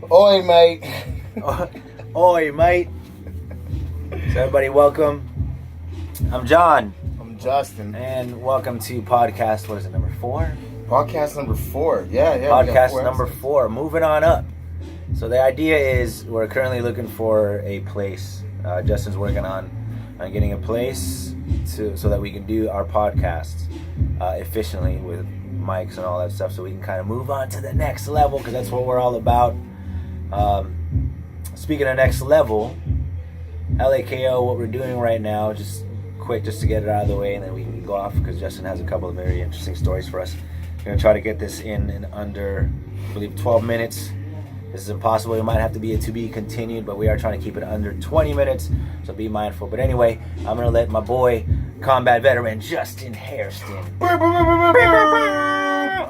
Oi, mate. Oi, mate. So everybody, welcome. I'm John. I'm Justin. And welcome to podcast, what is it, number 4? Podcast number 4. Yeah. Podcast number 4. Moving on up. So the idea is we're currently looking for a place. Justin's working on getting a place so that we can do our podcasts efficiently with mics and all that stuff, so we can kind of move on to the next level, because that's what we're all about. Speaking of next level, LAKO, what we're doing right now, just quick, just to get it out of the way, and then we can go off, because Justin has a couple of very interesting stories for us. We're going to try to get this in under, I believe, 12 minutes. This is impossible. It might have to be a to be continued, but we are trying to keep it under 20 minutes, so be mindful. But anyway, I'm going to let my boy, combat veteran Justin Hairston,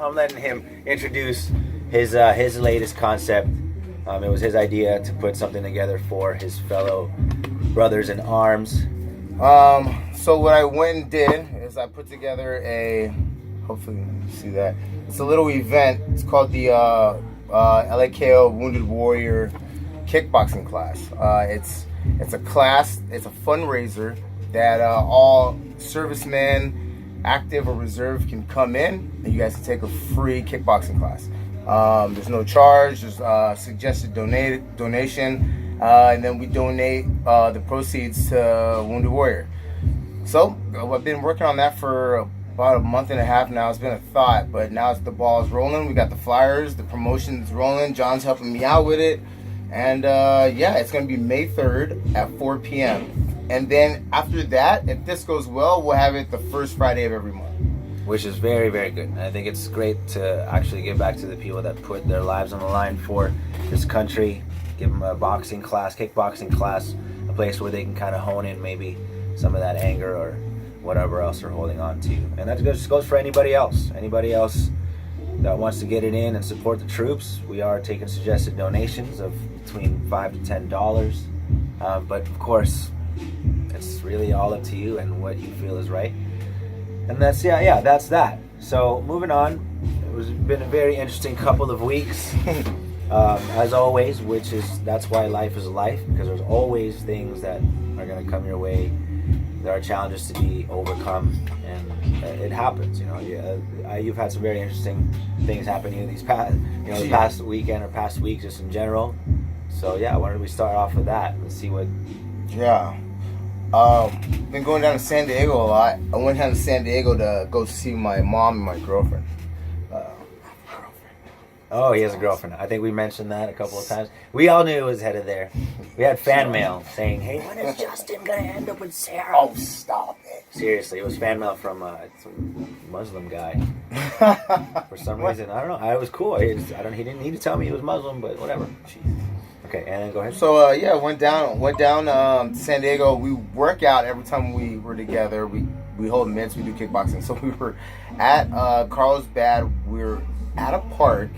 I'm letting him introduce his latest concept. It was his idea to put something together for his fellow brothers in arms. So what I went and did is I put together hopefully you see that, it's a little event. It's called the LAKO Wounded Warrior Kickboxing class. It's a class, it's a fundraiser that all servicemen, active or reserve, can come in, and you guys can take a free kickboxing class. There's no charge. There's suggested donation, and then we donate the proceeds to Wounded Warrior. So I've been working on that for about a month and a half now. It's been a thought, but now the ball's rolling. We got the flyers, the promotion's rolling. John's helping me out with it, and it's gonna be May 3rd at 4 p.m. And then after that, if this goes well, we'll have it the first Friday of every month. Which is very, very good. And I think it's great to actually give back to the people that put their lives on the line for this country. Give them a boxing class, kickboxing class, a place where they can kind of hone in maybe some of that anger or whatever else they're holding on to. And that just goes for anybody else. Anybody else that wants to get it in and support the troops. We are taking suggested donations of between $5 to $10. But of course, it's really all up to you and what you feel is right. And that's that's that. So moving on, it's been a very interesting couple of weeks, as always. That's why life is life, because there's always things that are going to come your way. There are challenges to be overcome, and it happens. You've had some very interesting things happen to you the past weekend or past week, just in general. So why don't we start off with that? Let's see what. Yeah. Been going down to San Diego a lot. I went down to San Diego to go see my mom and my girlfriend. Oh, he has a girlfriend. I think we mentioned that a couple of times. We all knew it was headed there. We had fan mail saying, "Hey, when is Justin gonna end up with Sarah?" Oh, stop it! Seriously, it was fan mail from some Muslim guy. For some reason, I don't know. I was cool. He didn't need to tell me he was Muslim, but whatever. Okay, and then go ahead. So went down to San Diego. We work out every time we were together. We hold mitts. We do kickboxing. So we were at Carlsbad. We were at a park,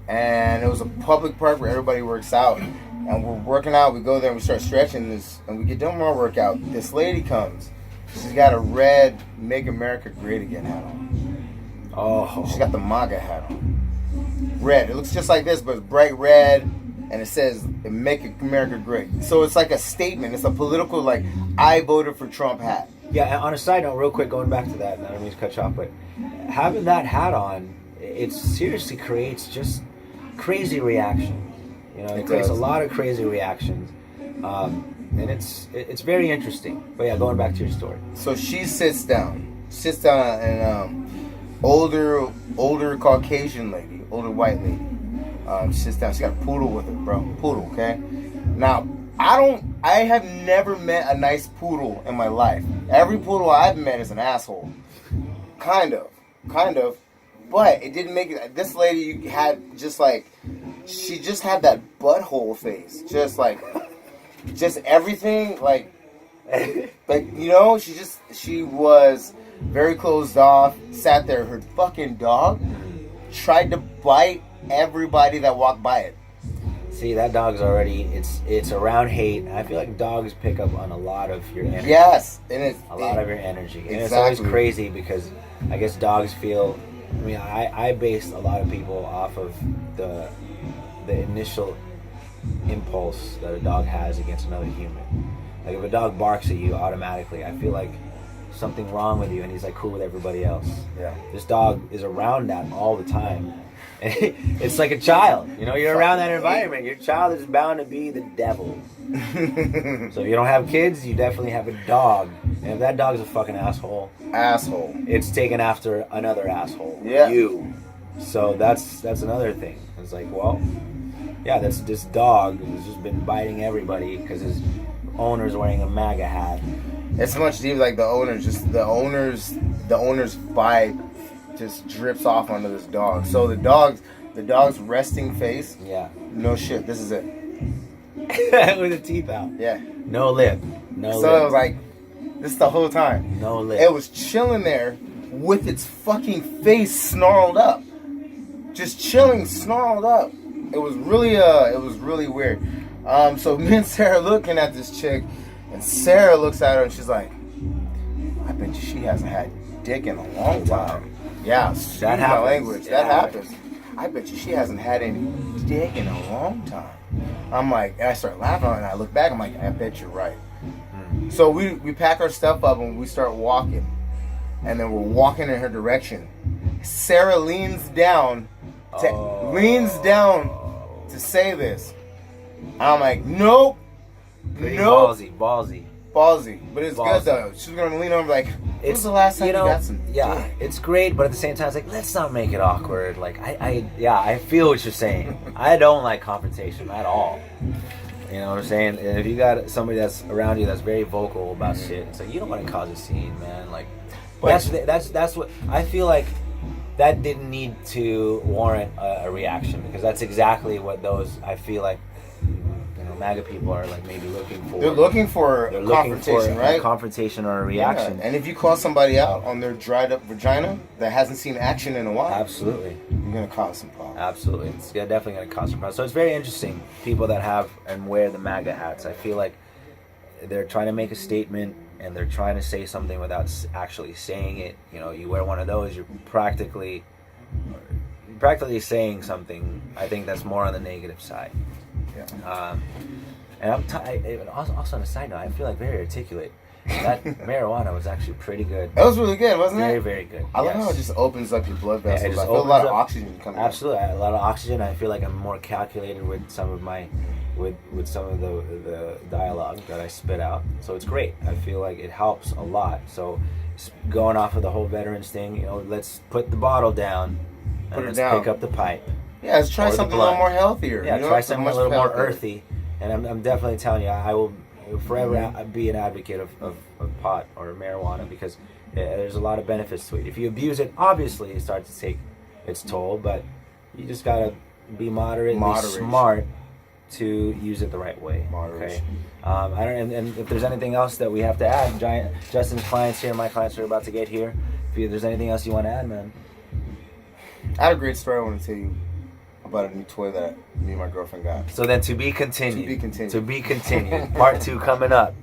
and it was a public park where everybody works out. And we're working out. We go there and we start stretching this, and we get done with our workout. This lady comes. She's got a red "Make America Great Again" hat on. Oh, she's got the MAGA hat on. Red. It looks just like this, but it's bright red. And it says, "Make America Great." So it's like a statement. It's a political, like, I voted for Trump hat. Yeah, and on a side note, real quick, going back to that, and I don't mean to cut you off, but having that hat on, it seriously creates just crazy reactions. It creates a lot of crazy reactions. And it's very interesting. But going back to your story. So she sits down, and older Caucasian lady, older white lady. Sits down. She got a poodle with her, bro. Poodle, okay? Now, I have never met a nice poodle in my life. Every poodle I've met is an asshole. Kind of. But it didn't make it. This lady had she just had that butthole face. Just everything, she was very closed off, sat there. Her fucking dog tried to bite everybody that walked by it. See, that dog's already, it's around hate. I feel like dogs pick up on a lot of your energy. Yes, and it's a lot of your energy. And exactly. It's always crazy because I guess dogs feel, I based a lot of people off of the the initial impulse that a dog has against another human. Like if a dog barks at you automatically, I feel like something wrong with you, and he's like cool with everybody else. Yeah. This dog is around that all the time. And it's like a child. You know, you're around that environment. Your child is bound to be the devil. So if you don't have kids, you definitely have a dog. And if that dog's a fucking asshole, it's taken after another asshole. Yeah. You. So that's another thing. It's like, well, yeah, that's this dog who's just been biting everybody because his owner's wearing a MAGA hat. It's much deeper. Like the owner's vibe just drips off onto this dog. So the dog's resting face. Yeah. No shit. This is it. With the teeth out. Yeah. No lip. No So lip. it was like this the whole time. No lip. It was chilling there with its fucking face snarled up. Just chilling, snarled up. It was really weird. So me and Sarah looking at this chick, and Sarah looks at her and she's like, I bet you she hasn't had dick in a long time. Yeah, That happens. language. Yeah. That happens. I bet you she hasn't had any dick in a long time. I'm like, and I start laughing and I look back, I'm like, I bet you're right. So we pack our stuff up and we start walking. And then we're walking in her direction. Sarah leans down to say this. And I'm like, nope. Pretty Nope. Ballsy. Ballsy. But it's Ballsy. good though. She's gonna lean over like, when was the last time you got some yeah, dick? it's great, but at the same time, it's like, let's not make it awkward. Like, I feel what you're saying. I don't like confrontation at all. You know what I'm saying? And if you got somebody that's around you that's very vocal about shit, it's like, you don't want to cause a scene, man. Like, that's what I feel like. That didn't need to warrant a reaction, because that's exactly what those, I feel like, you know, MAGA people are like maybe looking for. They're looking for They're confrontation, looking for right? a confrontation or a reaction. Yeah. And if you call somebody out on their dried up vagina that hasn't seen action in a while, Absolutely. you're gonna cause some problems. Absolutely. It's definitely going to cause some problems. So it's very interesting, people that have and wear the MAGA hats. I feel like they're trying to make a statement and they're trying to say something without actually saying it. You know, you wear one of those, you're practically saying something. I think that's more on the negative side. Yeah. And also on a side note, I feel like very articulate. That marijuana was actually pretty good. That was really good, wasn't Very, it? very good. I love Yes. how it just opens up your blood Yeah, it vessels. just I feel a opens lot of up- oxygen coming Absolutely, a lot of oxygen. I feel like I'm more calculated with some of my, with some of the dialogue that I spit out. So it's great. I feel like it helps a lot. So going off of the whole veterans thing, you know, let's put the bottle down and Put it let's down. pick up the pipe. Yeah, let's try Or the something a little blunt. more healthier. Yeah, you know? try something a Much little more healthier. earthy. And I'm definitely telling you, I will forever be an advocate of pot or marijuana, because there's a lot of benefits to it. If you abuse it, obviously it starts to take its toll, but you just gotta be moderately Moderation. smart to use it the right way. Moderation. Okay. I don't. And if there's anything else that we have to add, Justin's clients here, my clients are about to get here. If there's anything else you want to add, man. I had a great story I want to tell you about a new toy that me and my girlfriend got. So then, to be continued. To be continued. To be continued. Part 2 coming up.